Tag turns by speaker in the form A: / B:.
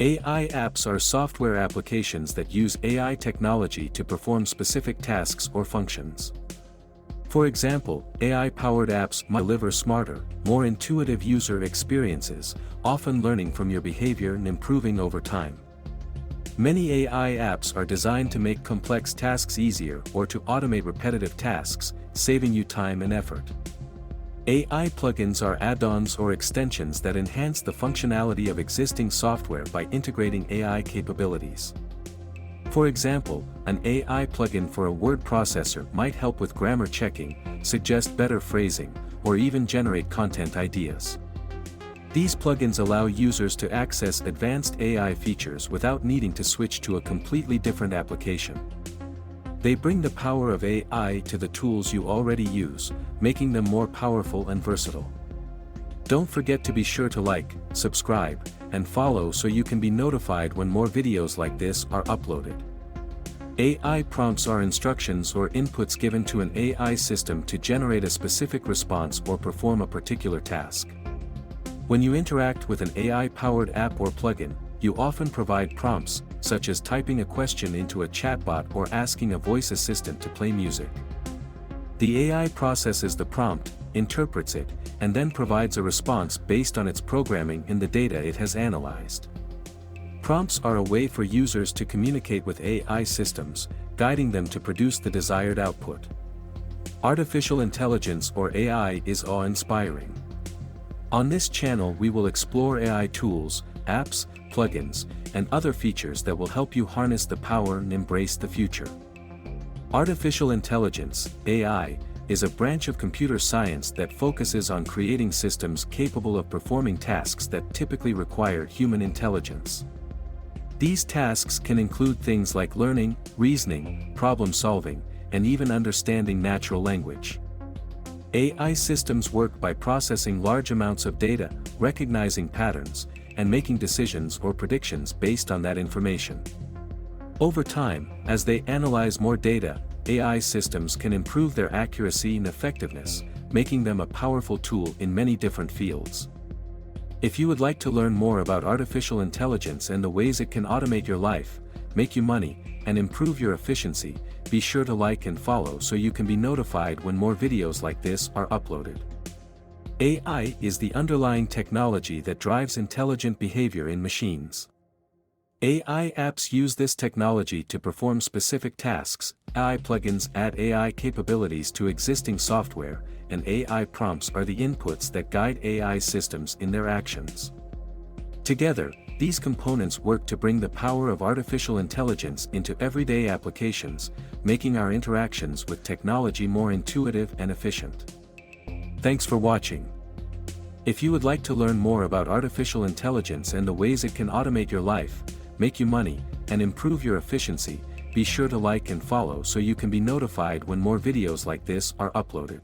A: AI apps are software applications that use AI technology to perform specific tasks or functions. For example, AI-powered apps might deliver smarter, more intuitive user experiences, often learning from your behavior and improving over time. Many AI apps are designed to make complex tasks easier or to automate repetitive tasks, saving you time and effort. AI plugins are add-ons or extensions that enhance the functionality of existing software by integrating AI capabilities. For example, an AI plugin for a word processor might help with grammar checking, suggest better phrasing, or even generate content ideas. These plugins allow users to access advanced AI features without needing to switch to a completely different application. They bring the power of AI to the tools you already use, making them more powerful and versatile. Don't forget to be sure to like, subscribe, and follow so you can be notified when more videos like this are uploaded. AI prompts are instructions or inputs given to an AI system to generate a specific response or perform a particular task. When you interact with an AI-powered app or plugin, you often provide prompts, such as typing a question into a chatbot or asking a voice assistant to play music. The AI processes the prompt, interprets it, and then provides a response based on its programming in the data it has analyzed. Prompts are a way for users to communicate with AI systems, guiding them to produce the desired output. Artificial intelligence or AI is awe-inspiring. On this channel we will explore AI tools, apps, plugins, and other features that will help you harness the power and embrace the future. Artificial intelligence, AI, is a branch of computer science that focuses on creating systems capable of performing tasks that typically require human intelligence. These tasks can include things like learning, reasoning, problem-solving, and even understanding natural language. AI systems work by processing large amounts of data, recognizing patterns, and making decisions or predictions based on that information. Over time, as they analyze more data, AI systems can improve their accuracy and effectiveness, making them a powerful tool in many different fields. If you would like to learn more about artificial intelligence and the ways it can automate your life, make you money, and improve your efficiency, be sure to like and follow so you can be notified when more videos like this are uploaded. AI is the underlying technology that drives intelligent behavior in machines. AI apps use this technology to perform specific tasks, AI plugins add AI capabilities to existing software, and AI prompts are the inputs that guide AI systems in their actions. Together, these components work to bring the power of artificial intelligence into everyday applications, making our interactions with technology more intuitive and efficient. Thanks for watching. If you would like to learn more about artificial intelligence and the ways it can automate your life, make you money, and improve your efficiency, be sure to like and follow so you can be notified when more videos like this are uploaded.